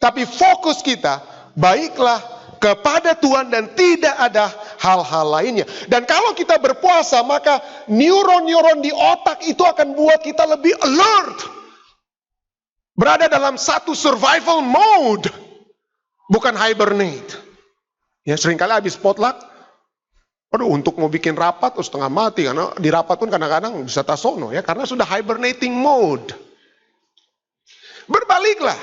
Tapi fokus kita, baiklah kepada Tuhan dan tidak ada hal-hal lainnya. Dan kalau kita berpuasa, maka neuron-neuron di otak itu akan buat kita lebih alert. Berada dalam satu survival mode. Bukan hibernate. Ya, seringkali habis potluck, aduh untuk mau bikin rapat terus setengah mati. Karena di rapat pun kadang-kadang bisa tasono ya. Karena sudah hibernating mode. Berbaliklah.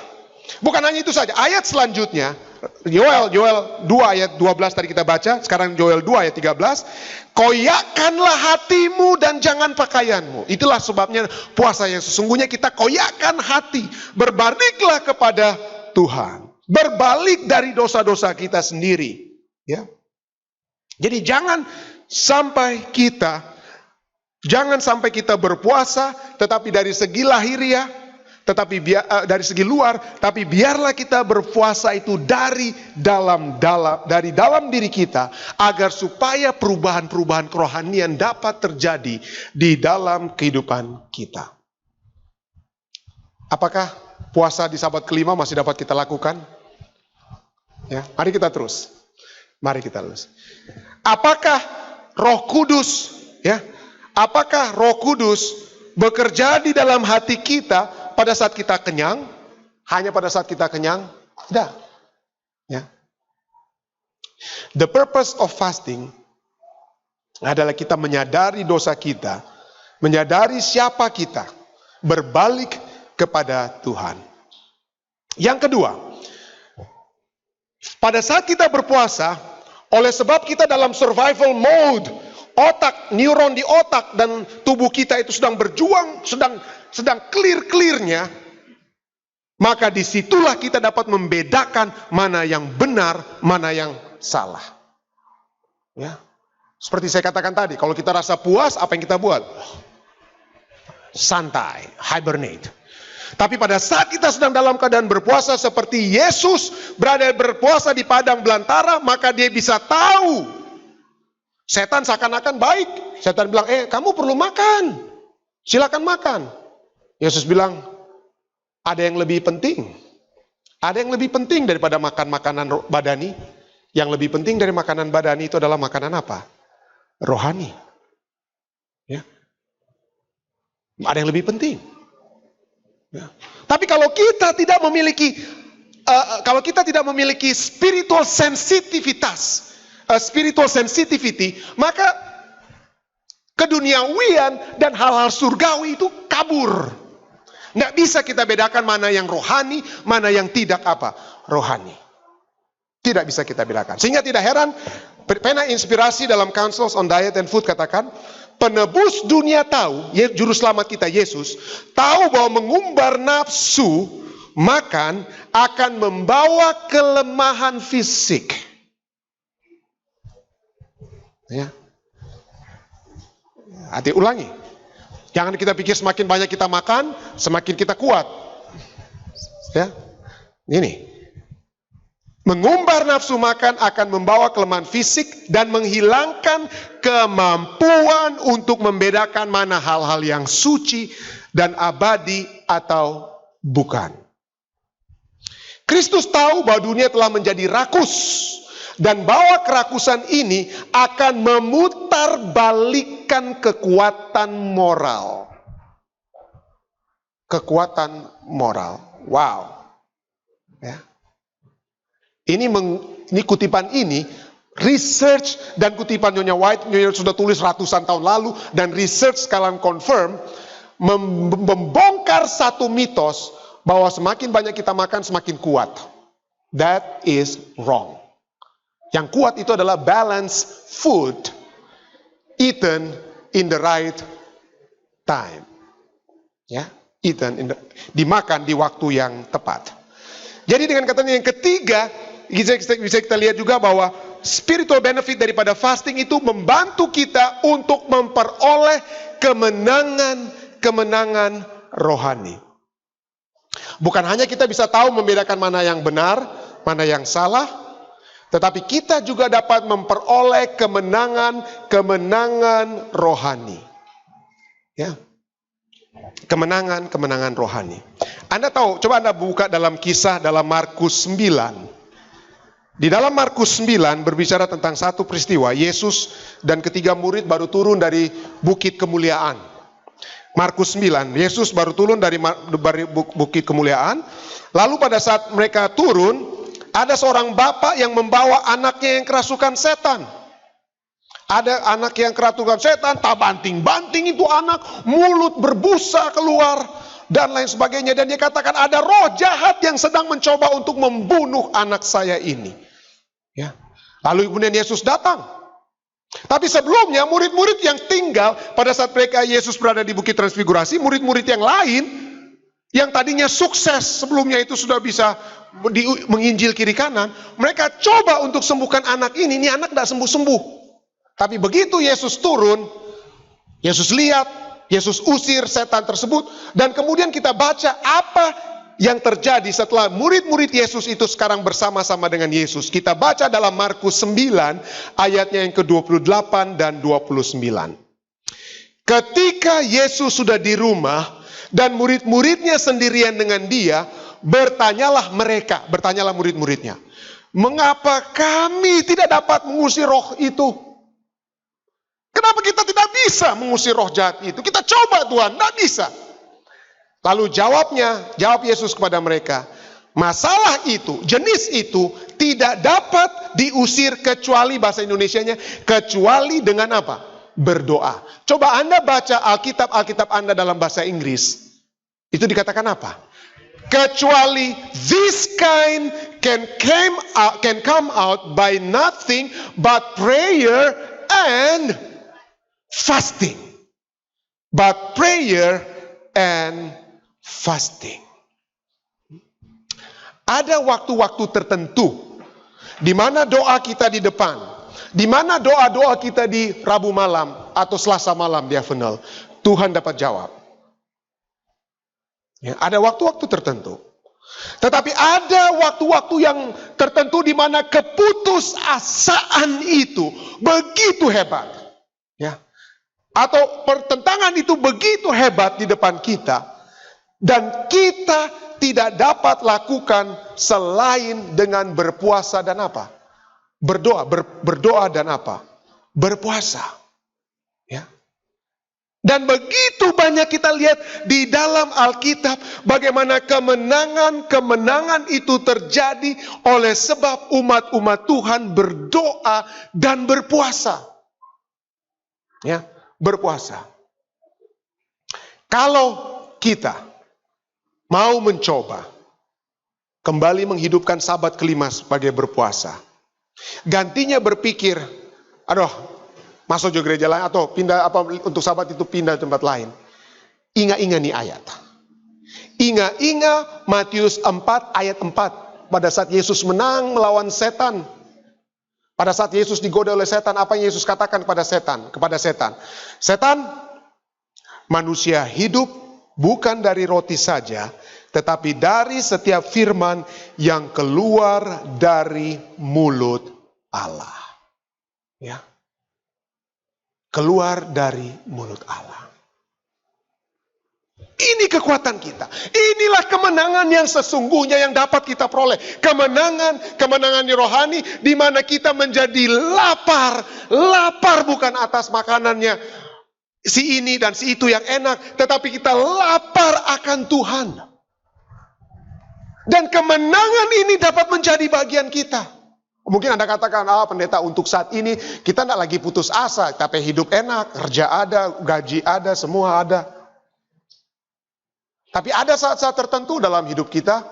Bukan hanya itu saja. Ayat selanjutnya, Yoel 2 ayat 12 tadi kita baca, sekarang Yoel 2 ayat 13. Koyakkanlah hatimu dan jangan pakaianmu. Itulah sebabnya puasa yang sesungguhnya kita koyakkan hati. Berbaliklah kepada Tuhan. Berbalik dari dosa-dosa kita sendiri. Ya. Jadi jangan sampai kita berpuasa, tetapi dari segi lahiriah, tetapi dari segi luar, tapi biarlah kita berpuasa itu dari dalam diri kita, agar supaya perubahan-perubahan kerohanian dapat terjadi di dalam kehidupan kita. Apakah puasa di Sabat kelima masih dapat kita lakukan? Ya, mari kita terus. Apakah Roh Kudus, ya? Apakah Roh Kudus bekerja di dalam hati kita pada saat kita kenyang? Hanya pada saat kita kenyang? Tidak. Ya. The purpose of fasting adalah kita menyadari dosa kita, menyadari siapa kita, berbalik kepada Tuhan. Yang kedua, pada saat kita berpuasa, oleh sebab kita dalam survival mode, otak, neuron di otak dan tubuh kita itu sedang berjuang, sedang clear-clearnya, maka disitulah kita dapat membedakan mana yang benar, mana yang salah. Ya. Seperti saya katakan tadi, kalau kita rasa puas, apa yang kita buat? Santai, hibernate. Tapi pada saat kita sedang dalam keadaan berpuasa seperti Yesus berada berpuasa di padang belantara, maka dia bisa tahu. Setan seakan-akan baik. Setan bilang, kamu perlu makan. Silakan makan. Yesus bilang, ada yang lebih penting. Ada yang lebih penting daripada makan makanan badani. Yang lebih penting dari makanan badani itu adalah makanan apa? Rohani. Ya. Ada yang lebih penting. Ya. Tapi kalau kita tidak memiliki spiritual sensitivity, maka keduniawian dan hal-hal surgawi itu kabur. Nggak bisa kita bedakan mana yang rohani, mana yang tidak rohani. Tidak bisa kita bedakan. Sehingga tidak heran, pena inspirasi dalam Counsels on Diet and Food katakan, penebus dunia tahu, juru selamat kita Yesus, tahu bahwa mengumbar nafsu makan akan membawa kelemahan fisik. Ya. Hati ulangi. Jangan kita pikir semakin banyak kita makan, semakin kita kuat. Ya. Ini. Mengumbar nafsu makan akan membawa kelemahan fisik dan menghilangkan kemampuan untuk membedakan mana hal-hal yang suci dan abadi atau bukan. Kristus tahu bahwa dunia telah menjadi rakus dan bahwa kerakusan ini akan memutarbalikkan kekuatan moral. Kekuatan moral. Wow. Ya. Ini kutipan ini, research dan kutipan Nyonya White, Nyonya sudah tulis ratusan tahun lalu, dan research sekarang confirm, membongkar satu mitos, bahwa semakin banyak kita makan, semakin kuat. That is wrong. Yang kuat itu adalah balanced food, eaten in the right time. Ya, dimakan di waktu yang tepat. Jadi dengan katanya yang ketiga, bisa kita lihat juga bahwa spiritual benefit daripada fasting itu membantu kita untuk memperoleh kemenangan rohani. Bukan hanya kita bisa tahu membedakan mana yang benar, mana yang salah, tetapi kita juga dapat memperoleh kemenangan rohani. Ya. Kemenangan rohani. Anda tahu, coba Anda buka dalam kisah dalam Markus 9. Di dalam Markus 9 berbicara tentang satu peristiwa, Yesus dan ketiga murid baru turun dari bukit kemuliaan. Markus 9, Yesus baru turun dari bukit kemuliaan. Lalu pada saat mereka turun, ada seorang bapak yang membawa anaknya yang kerasukan setan. Ada anak yang kerasukan setan, tak banting-banting itu anak, mulut berbusa keluar, dan lain sebagainya. Dan dia katakan, ada roh jahat yang sedang mencoba untuk membunuh anak saya ini. Ya. Lalu kemudian Yesus datang. Tapi sebelumnya murid-murid yang tinggal pada saat mereka Yesus berada di Bukit Transfigurasi, murid-murid yang lain yang tadinya sukses sebelumnya itu sudah bisa menginjil kiri kanan, mereka coba untuk sembuhkan anak ini anak tidak sembuh-sembuh. Tapi begitu Yesus turun, Yesus lihat, Yesus usir setan tersebut, dan kemudian kita baca apa yang terjadi setelah murid-murid Yesus itu sekarang bersama-sama dengan Yesus. Kita baca dalam Markus 9 ayatnya yang ke-28 dan 29. Ketika Yesus sudah di rumah dan murid-muridnya sendirian dengan dia, bertanyalah murid-muridnya, mengapa kami tidak dapat mengusir roh itu? Kenapa kita tidak bisa mengusir roh jahat itu? Kita coba Tuhan, tidak bisa. Lalu jawab Yesus kepada mereka, masalah itu, jenis itu tidak dapat diusir kecuali, bahasa Indonesianya, kecuali dengan apa? Berdoa. Coba Anda baca Alkitab Anda dalam bahasa Inggris. Itu dikatakan apa? Kecuali this kind can come out by nothing but prayer and fasting. But prayer and fasting. Ada waktu-waktu tertentu di mana doa kita di depan, di mana doa-doa kita di Rabu malam atau Selasa malam diakonal, Tuhan dapat jawab. Ya, ada waktu-waktu tertentu. Tetapi ada waktu-waktu yang tertentu di mana keputusasaan itu begitu hebat. Ya. Atau pertentangan itu begitu hebat di depan kita. Dan kita tidak dapat lakukan selain dengan berpuasa dan apa? Berdoa dan apa? Berpuasa. Ya. Dan begitu banyak kita lihat di dalam Alkitab bagaimana kemenangan itu terjadi oleh sebab umat-umat Tuhan berdoa dan berpuasa. Ya, berpuasa. Kalau kita mau mencoba kembali menghidupkan Sabat kelima sebagai berpuasa, gantinya berpikir, masuk ke gereja lain atau pindah untuk Sabat itu pindah tempat lain. Ingat-ingat nih ayat. Ingat Matius 4 ayat 4 pada saat Yesus menang melawan setan. Pada saat Yesus digoda oleh setan, apa yang Yesus katakan kepada setan? Setan, manusia hidup bukan dari roti saja, tetapi dari setiap firman yang keluar dari mulut Allah. Ya. Keluar dari mulut Allah. Ini kekuatan kita. Inilah kemenangan yang sesungguhnya yang dapat kita peroleh. Kemenangan rohani di mana kita menjadi lapar. Lapar bukan atas makanannya si ini dan si itu yang enak, tetapi kita lapar akan Tuhan. Dan kemenangan ini dapat menjadi bagian kita. Mungkin Anda katakan, pendeta untuk saat ini kita tidak lagi putus asa, tapi hidup enak, kerja ada, gaji ada, semua ada. Tapi ada saat-saat tertentu dalam hidup kita,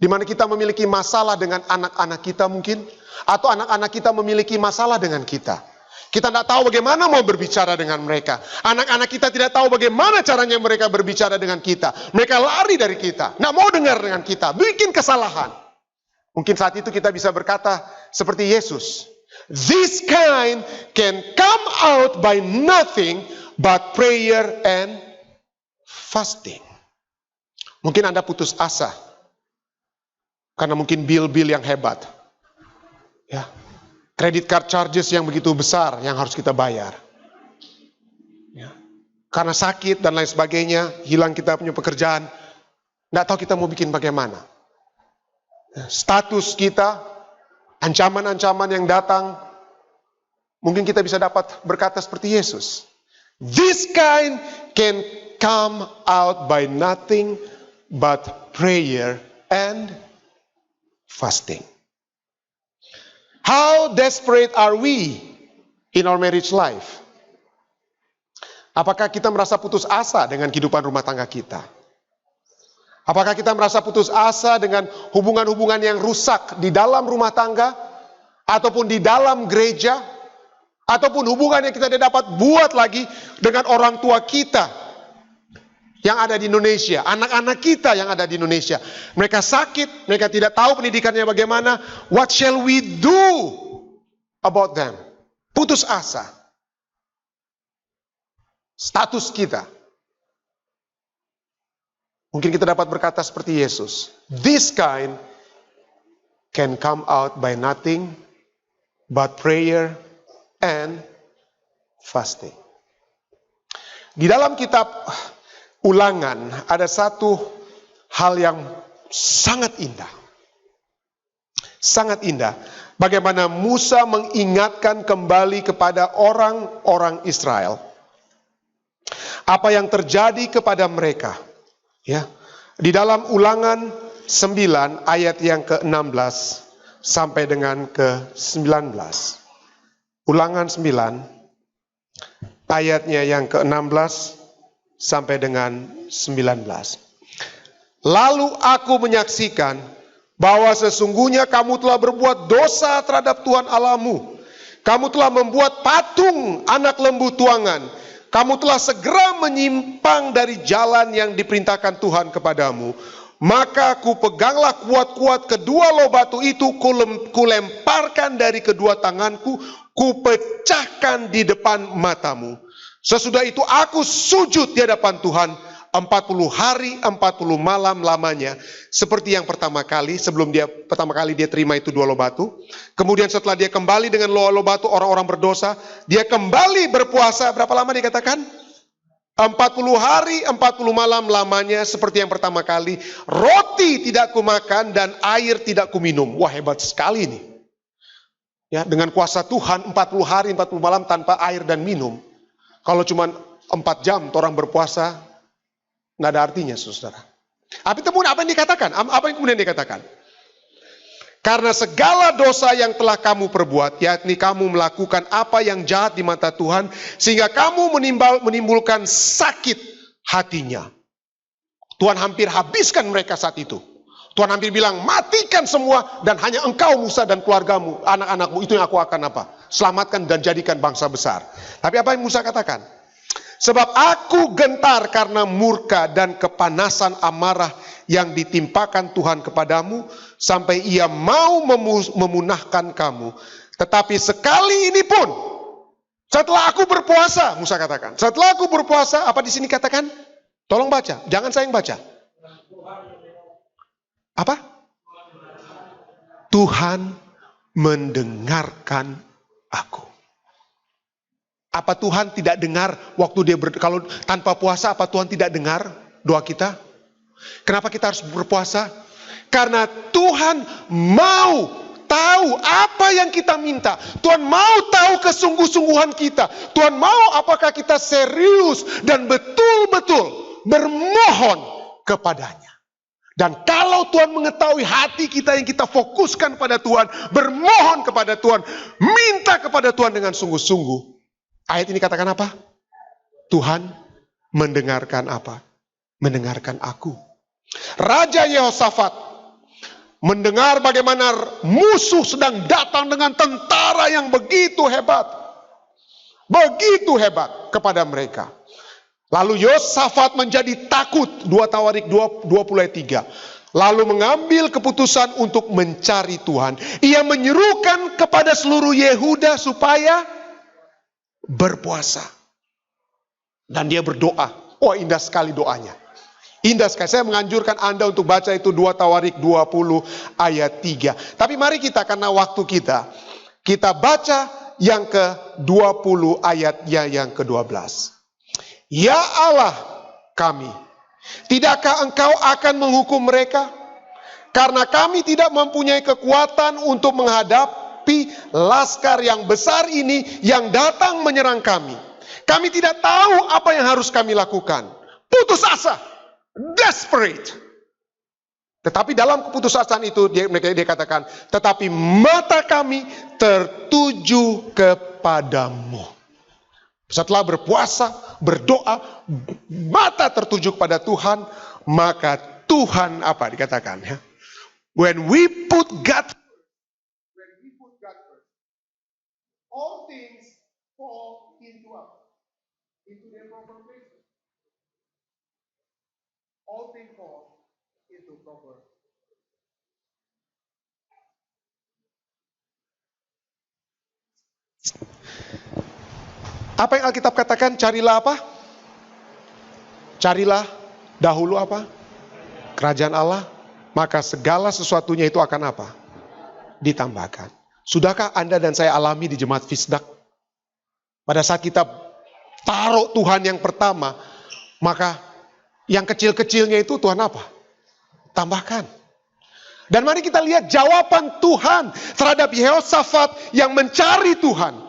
di mana kita memiliki masalah dengan anak-anak kita mungkin, atau anak-anak kita memiliki masalah dengan kita. Kita tidak tahu bagaimana mau berbicara dengan mereka. Anak-anak kita tidak tahu bagaimana caranya mereka berbicara dengan kita. Mereka lari dari kita, tidak mau dengar dengan kita, bikin kesalahan. Mungkin saat itu kita bisa berkata seperti Yesus. This kind can come out by nothing but prayer and fasting. Mungkin Anda putus asa. Karena mungkin bil-bil yang hebat. Ya. Credit card charges yang begitu besar yang harus kita bayar. Ya. Karena sakit dan lain sebagainya, hilang kita punya pekerjaan. Nggak tahu kita mau bikin bagaimana. Status kita, ancaman-ancaman yang datang, mungkin kita bisa dapat berkata seperti Yesus. This kind can come out by nothing but prayer and fasting. How desperate are we in our marriage life? Apakah kita merasa putus asa dengan kehidupan rumah tangga kita? Apakah kita merasa putus asa dengan hubungan-hubungan yang rusak di dalam rumah tangga? Ataupun di dalam gereja? Ataupun hubungan yang kita tidak dapat buat lagi dengan orang tua kita yang ada di Indonesia, anak-anak kita yang ada di Indonesia. Mereka sakit, mereka tidak tahu pendidikannya bagaimana. What shall we do about them? Putus asa. Status kita. Mungkin kita dapat berkata seperti Yesus. This kind can come out by nothing but prayer and fasting. Di dalam kitab Ulangan ada satu hal yang sangat indah. Sangat indah. Bagaimana Musa mengingatkan kembali kepada orang-orang Israel apa yang terjadi kepada mereka. Ya. Di dalam Ulangan 9 ayat yang ke-16 sampai dengan ke-19. Ulangan 9 ayatnya yang ke-16 sampai dengan 19. Lalu aku menyaksikan bahwa sesungguhnya kamu telah berbuat dosa terhadap Tuhan Allahmu. Kamu telah membuat patung anak lembu tuangan. Kamu telah segera menyimpang dari jalan yang diperintahkan Tuhan kepadamu. Maka kupeganglah kuat-kuat kedua loh batu itu, kulemparkan dari kedua tanganku, kupecahkan di depan matamu. Sesudah itu aku sujud di hadapan Tuhan 40 hari 40 malam lamanya. Seperti yang pertama kali, sebelum pertama kali dia terima itu 2 loh batu. Kemudian setelah dia kembali dengan loh batu orang-orang berdosa, dia kembali berpuasa. Berapa lama dikatakan? 40 hari 40 malam lamanya seperti yang pertama kali. Roti tidak kumakan dan air tidak kuminum. Wah, hebat sekali ini. Ya, dengan kuasa Tuhan 40 hari 40 malam tanpa air dan minum. Kalau cuma 4 jam orang berpuasa, nggak ada artinya, saudara. Tapi kemudian apa yang dikatakan? Apa yang kemudian dikatakan? Karena segala dosa yang telah kamu perbuat, yakni kamu melakukan apa yang jahat di mata Tuhan, sehingga kamu menimbulkan sakit hatinya. Tuhan hampir habiskan mereka saat itu. Tuhan hampir bilang, matikan semua dan hanya engkau Musa dan keluargamu, anak-anakmu, itu yang aku akan apa? Selamatkan dan jadikan bangsa besar. Tapi apa yang Musa katakan? Sebab aku gentar karena murka dan kepanasan amarah yang ditimpakan Tuhan kepadamu, sampai ia mau memunahkan kamu. Tetapi sekali ini pun, setelah aku berpuasa, Musa katakan. Setelah aku berpuasa, apa di sini katakan? Tolong baca, jangan saya yang baca. Apa? Tuhan mendengarkan aku. Apa Tuhan tidak dengar waktu dia kalau tanpa puasa, apa Tuhan tidak dengar doa kita? Kenapa kita harus berpuasa? Karena Tuhan mau tahu apa yang kita minta. Tuhan mau tahu kesungguh-sungguhan kita. Tuhan mau apakah kita serius dan betul-betul bermohon kepadanya. Dan kalau Tuhan mengetahui hati kita yang kita fokuskan pada Tuhan, bermohon kepada Tuhan, minta kepada Tuhan dengan sungguh-sungguh. Ayat ini katakan apa? Tuhan mendengarkan apa? Mendengarkan aku. Raja Yehosafat mendengar bagaimana musuh sedang datang dengan tentara yang begitu hebat. Begitu hebat kepada mereka. Lalu Yehosafat menjadi takut. 2 Tawarik 20 ayat 3. lalu mengambil keputusan untuk mencari Tuhan. Ia menyerukan kepada seluruh Yehuda supaya berpuasa. Dan dia berdoa. Oh, indah sekali doanya. Indah sekali. Saya menganjurkan Anda untuk baca itu 2 Tawarik 20 ayat 3. Tapi mari kita, karena waktu kita baca yang ke-20 ayatnya yang ke-12. Ya Allah kami, tidakkah Engkau akan menghukum mereka? Karena kami tidak mempunyai kekuatan untuk menghadapi laskar yang besar ini yang datang menyerang kami. Kami tidak tahu apa yang harus kami lakukan. Putus asa, desperate. Tetapi dalam keputusasaan itu dia katakan, tetapi mata kami tertuju kepadamu. Setelah berpuasa, berdoa, mata tertuju kepada Tuhan, maka Tuhan apa dikatakan ya? When we put God first, all things fall into their proper place. All things fall into proper. Apa yang Alkitab katakan? Carilah apa? Carilah dahulu apa? Kerajaan Allah. Maka segala sesuatunya itu akan apa? Ditambahkan. Sudahkah Anda dan saya alami di jemaat Fisdak? Pada saat kita taruh Tuhan yang pertama, maka yang kecil-kecilnya itu Tuhan apa? Tambahkan. Dan mari kita lihat jawaban Tuhan terhadap Yehoshafat yang mencari Tuhan.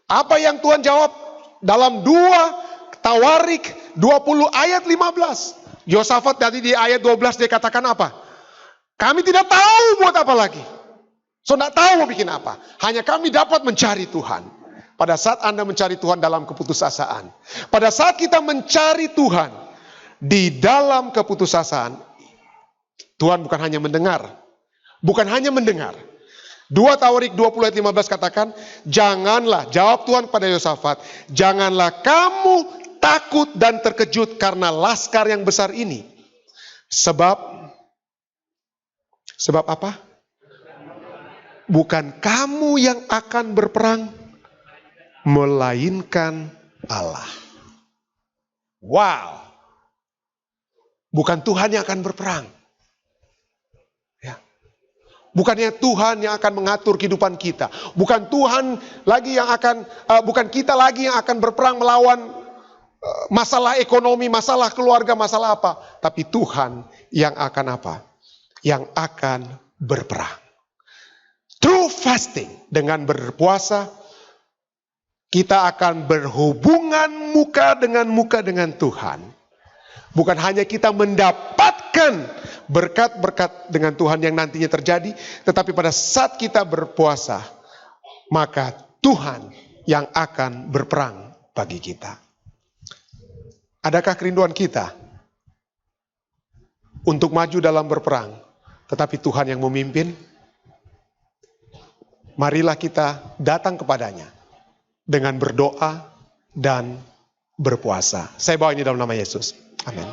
Apa yang Tuhan jawab dalam 2 Tawarik 20 ayat 15. Yehoshafat tadi di ayat 12 dia katakan apa? Kami tidak tahu buat apa lagi. So tidak tahu mau bikin apa. Hanya kami dapat mencari Tuhan. Pada saat Anda mencari Tuhan dalam keputusasaan. Pada saat kita mencari Tuhan di dalam keputusasaan. Tuhan bukan hanya mendengar. Bukan hanya mendengar. 2 Tawarik 20 ayat 15 katakan. Janganlah, jawab Tuhan kepada Yehoshafat. Janganlah kamu takut dan terkejut karena laskar yang besar ini. Sebab apa? Bukan kamu yang akan berperang, melainkan Allah. Wow. Bukan Tuhan yang akan berperang. Ya. Bukannya Tuhan yang akan mengatur kehidupan kita. Bukan Tuhan lagi yang akan, bukan kita lagi yang akan berperang melawan masalah ekonomi, masalah keluarga, masalah apa. Tapi Tuhan yang akan apa? Yang akan berperang. Through fasting, dengan berpuasa, kita akan berhubungan muka dengan Tuhan. Bukan hanya kita mendapatkan berkat-berkat dengan Tuhan yang nantinya terjadi, tetapi pada saat kita berpuasa, maka Tuhan yang akan berperang bagi kita. Adakah kerinduan kita untuk maju dalam berperang? Tetapi Tuhan yang memimpin, marilah kita datang kepadanya dengan berdoa dan berpuasa. Saya bawa ini dalam nama Yesus. Amin.